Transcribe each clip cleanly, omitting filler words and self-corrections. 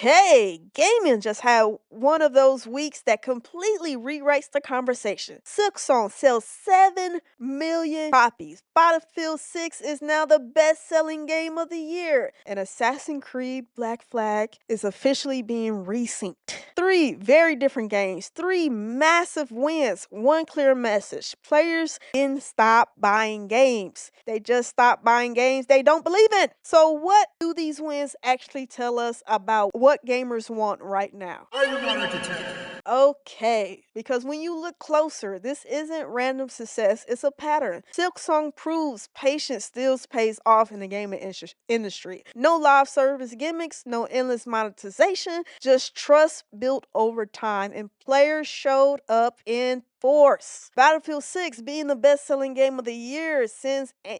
Okay, gaming just had one of those weeks that completely rewrites the conversation. Silksong sells 7 million copies. Battlefield 6 is now the best-selling game of the year. And Assassin's Creed Black Flag is officially being resynced. 3 very different games, 3 massive wins, one clear message. Players didn't stop buying games. They just stopped buying games they don't believe in. So what do these wins actually tell us about what gamers want right now? Are you not entertained? Okay, because when you look closer, this isn't random success, it's a pattern. Silksong proves patience still pays off in the gaming industry. No live service gimmicks, no endless monetization, just trust built over time, and players showed up in force. Battlefield 6 being the best-selling game of the year sends a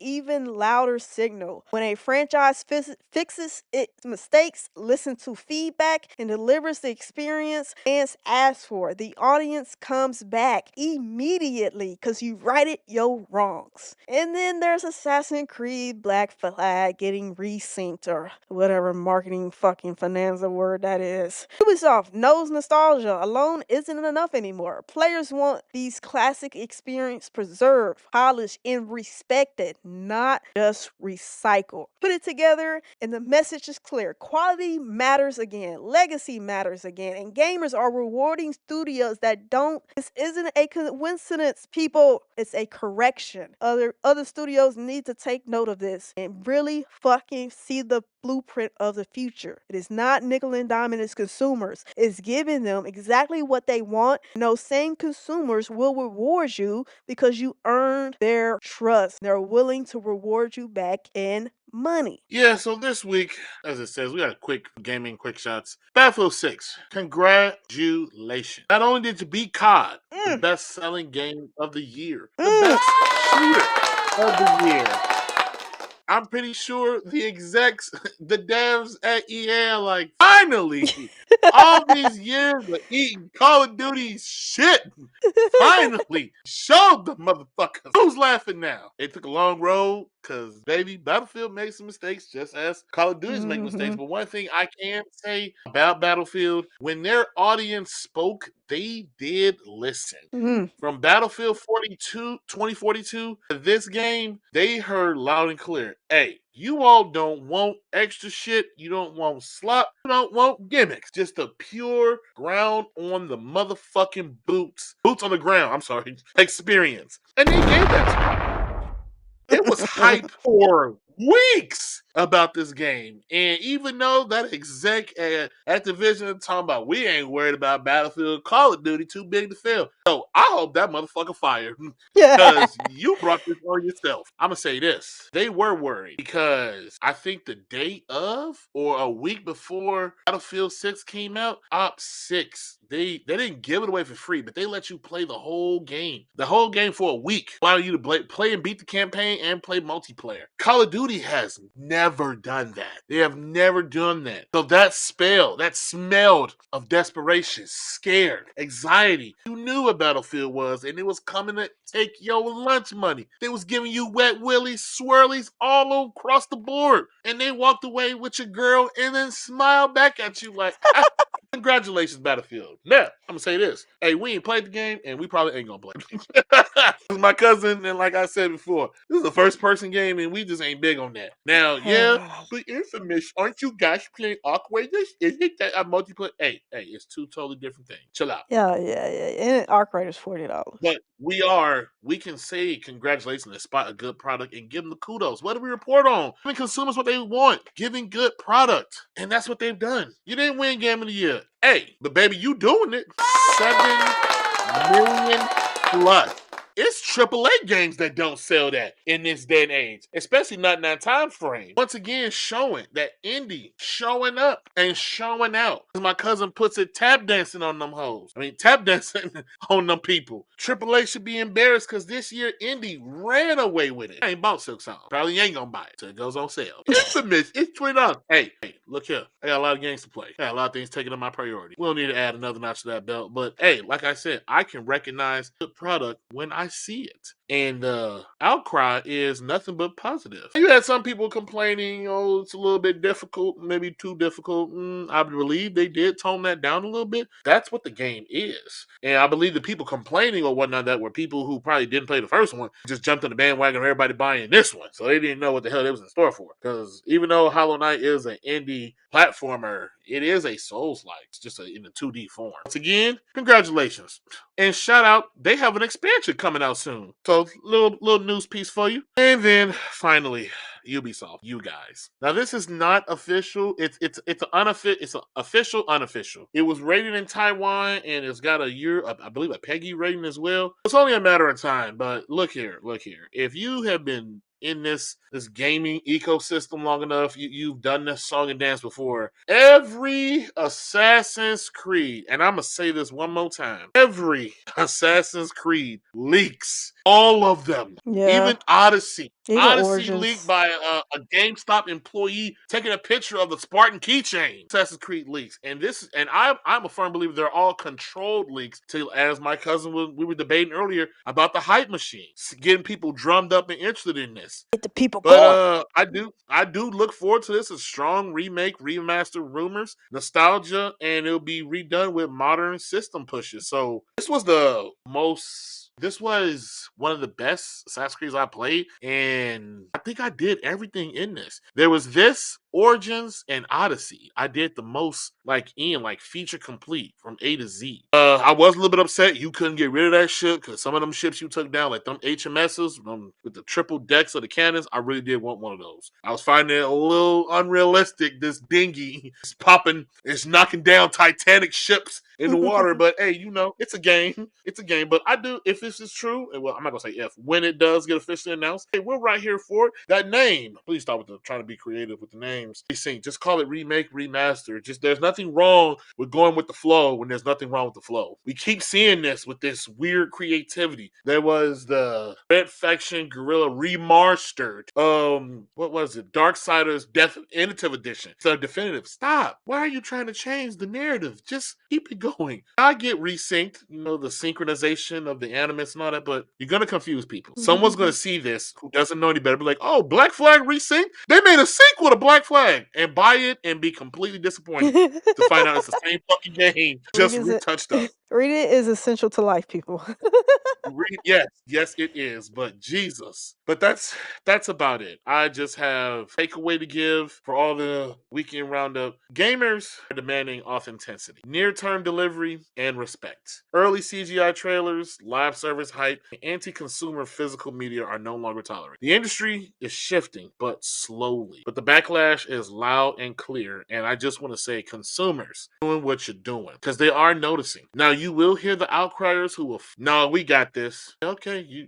even louder signal. When a franchise fixes its mistakes, listens to feedback, and delivers the experience fans ask for, the audience comes back immediately because you righted your wrongs. And then there's Assassin's Creed Black Flag getting resynced, or whatever marketing fucking finanza word that is. Ubisoft knows nostalgia alone isn't enough anymore. Players want these classic experiences preserved, polished, and respected, not just recycled. Put it together, and the message is clear. Quality matters again, legacy matters again, and gamers are rewarding studios that don't. This isn't a coincidence, people. It's a correction. Other studios need to take note of this and really fucking see the blueprint of the future. It is not nickel and diamond as consumers. It's giving them exactly what they want. And those same consumers will reward you because you earned their trust. They're willing to reward you back in money. Yeah, so this week, as it says, we got a quick gaming quick shots. Battlefield 6, congratulations. Not only did you beat COD, the best selling game of the year, the best shooter of the year. I'm pretty sure the execs, the devs at EA are like, finally, all these years of eating Call of Duty shit, finally showed the motherfuckers. Who's laughing now? They took a long road because, baby, Battlefield made some mistakes just as Call of Duty's make mistakes. But one thing I can say about Battlefield, when their audience spoke, they did listen. From Battlefield 2042 to this game, they heard loud and clear, hey, you all don't want extra shit. You don't want slop. You don't want gimmicks. Just a pure ground on the motherfucking boots. Boots on the ground. I'm sorry. Experience. And they gave that to me. It was hype for weeks about this game. And even though that exec at Activision talking about we ain't worried about Battlefield, Call of Duty too big to fail. So I hope that motherfucker fired. Because you brought this on yourself. I'm going to say this. They were worried because I think the day of or a week before Battlefield 6 came out, Op 6, they didn't give it away for free, but they let you play the whole game. The whole game for a week. Allow you to play and beat the campaign and play multiplayer. Call of Duty has never done that. They have never done that. So that smelled of desperation, scared, anxiety. You knew what Battlefield was, and it was coming to take your lunch money. They was giving you wet willies, swirlies all across the board. And they walked away with your girl and then smiled back at you like, congratulations, Battlefield. Now, I'm going to say this. Hey, we ain't played the game, and we probably ain't going to play it. This is my cousin, and like I said before, this is a first-person game, and we just ain't big on that. Now, yeah, but Infamous, aren't you guys playing Arkway? Isn't that a multiplayer? Hey, it's two totally different things. Chill out. Yeah. And Arc Raiders $40. But we can say congratulations to spot a good product and give them the kudos. What do we report on? Giving consumers what they want, giving good product. And that's what they've done. You didn't win Game of the Year. Hey, but baby, you doing it. 7 million plus. It's AAA games that don't sell that in this day and age, especially not in that time frame. Once again, showing that indie showing up and showing out. As my cousin puts it, tap dancing on them hoes. Tap dancing on them people. AAA should be embarrassed because this year indie ran away with it. I ain't bought Silksong. Probably ain't gonna buy it till it goes on sale. Infamous, it's $20. Hey, look here. I got a lot of games to play. I got a lot of things taking up my priority. We don't need to add another notch to that belt. But hey, like I said, I can recognize the product when I see it. and the outcry is nothing but positive. You had some people complaining, oh, it's a little bit difficult, maybe too difficult. I believe they did tone that down a little bit. That's what the game is. And I believe the people complaining or whatnot that were people who probably didn't play the first one, just jumped on the bandwagon of everybody buying this one. So they didn't know what the hell they was in store for. Because even though Hollow Knight is an indie platformer, it is a Souls-like. It's just in a 2D form. Once again, congratulations. And shout out, they have an expansion coming out soon. So little news piece for you. And then finally, Ubisoft, you guys. Now this is not official. It's an official unofficial. It was rated in Taiwan and it's got a year, I believe, a PEGI rating as well. It's only a matter of time. But look here. If you have been in this gaming ecosystem long enough, you've done this song and dance before. Every Assassin's Creed, and I'm gonna say this one more time, every Assassin's Creed leaks. All of them. Yeah, Even Odyssey. even Odyssey leaked Origins. by a GameStop employee taking a picture of the Spartan keychain. Assassin's Creed leaks, and I'm a firm believer they're all controlled leaks. Till as my cousin we were debating earlier about the hype machines, getting people drummed up and interested in this. Get the people But going. I do look forward to this. A strong remake, remaster rumors, nostalgia, and it'll be redone with modern system pushes. So this was one of the best Assassin's Creed I played, and I think I did everything in this. There was this, Origins, and Odyssey. I did the most, like feature complete from A to Z. I was a little bit upset you couldn't get rid of that ship because some of them ships you took down, like them HMSs with the triple decks of the cannons, I really did want one of those. I was finding it a little unrealistic. This dinghy is popping, it's knocking down Titanic ships in the water. But hey, it's a game. It's a game. But I do, if this is true, and well, I'm not gonna say if, when it does get officially announced, hey, we're right here for it. That name, please stop with trying to be creative with the names. Just call it remake, remaster. Just there's nothing wrong with going with the flow when there's nothing wrong with the flow. We keep seeing this with this weird creativity. There was the Red Faction Gorilla remastered. What was it? Darksiders Definitive Edition. So definitive. Stop. Why are you trying to change the narrative? Just keep it going. I get resynced, the synchronization of the animus and all that, but you're gonna confuse people. Someone's gonna see this who doesn't know any better, be like, "Oh, Black Flag resync? They made a sequel to Black Flag," and buy it and be completely disappointed to find out it's the same fucking game, just Reading is retouched up. reading is essential to life, people. Yes, it is. But Jesus, but that's about it. I just have takeaway to give for all the weekend roundup. Gamers are demanding authenticity, near-term delivery, and respect. Early CGI trailers, live service hype, and anti-consumer physical media are no longer tolerated. The industry is shifting, but slowly. But the backlash is loud and clear, and I just want to say, consumers, doing what you're doing because they are noticing. Now you will hear the outcriers who will, no, we got this. Okay,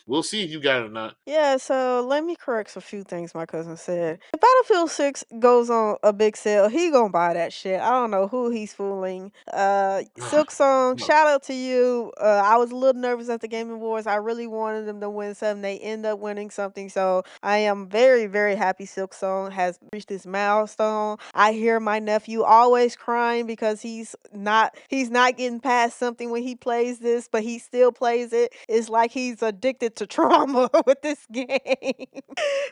we'll see if you got it or not. Yeah, so let me correct a few things my cousin said. If Battlefield 6 goes on a big sale, he gonna buy that shit. I don't know who he's fooling. Silksong, No. shout out to you. I was a little nervous at the Game Awards. I really wanted them to win something. They end up winning something. So I am very, very happy Silksong has reached this milestone. I hear my nephew always crying because he's not getting past something when he plays this, but he still plays it. It's like he's addicted to trauma with this game.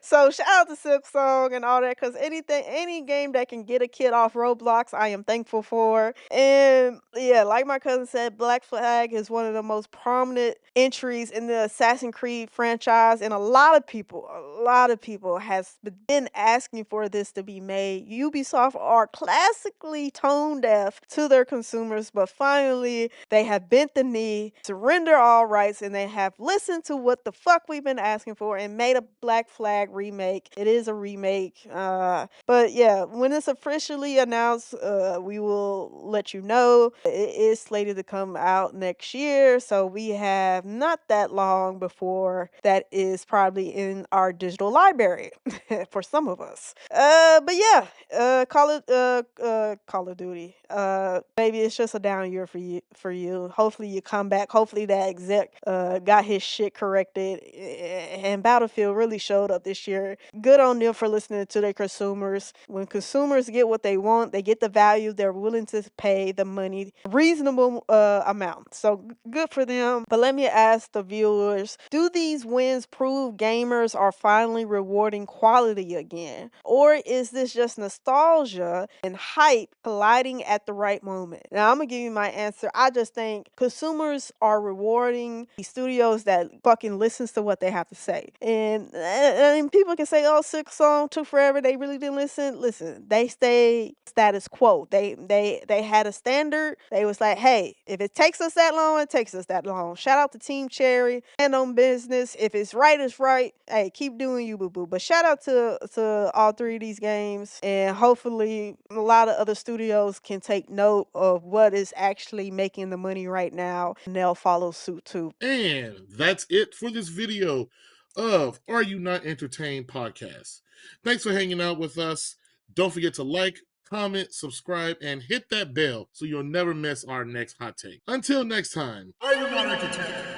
So shout out to Silksong and all that, because any game that can get a kid off Roblox, I am thankful for. And yeah, like my cousin said, Black Flag is one of the most prominent entries in the Assassin's Creed franchise, and a lot of people has been asking for this to be made. Ubisoft are classically tone deaf to their consumers, but finally they have bent the knee, surrender all rights, and they have listened to what the fuck we've been asking for and made a Black Flag remake. It is a remake. But yeah, when it's officially announced, we will let you know. It is slated to come out next year, so we have not that long before that is probably in our digital library for some of us. But yeah, Call of Duty. Maybe it's just a down year for you. Hopefully you come back. Hopefully that exec got his shit corrected, and Battlefield really showed up this year. Good on them for listening to their consumers. When consumers get what they want, they get the value, they're willing to pay the money, reasonable amount. So good for them. But let me ask the viewers, do these wins prove gamers are finally rewarding quality again? Or is this just nostalgia and hype colliding at the right moment? Now, I'm gonna give you my answer. I just think consumers are rewarding the studios that fucking listens to what they have to say. And people can say, "Oh, Silksong took forever. They really didn't listen." Listen, they stayed status quo. They had a standard. They was like, "Hey, if it takes us that long, it takes us that long." Shout out to Team Cherry and on business. If it's right, it's right. Hey, keep doing you, boo boo. But shout out to all three of these games, and hopefully a lot of other studios can take note of what is actually making the money right now, and they'll follow suit too. And that's it for this video of Are You Not Entertained podcast. Thanks for hanging out with us. Don't forget to like, comment, subscribe, and hit that bell so you'll never miss our next hot take. Until next time, Are You Not Entertained?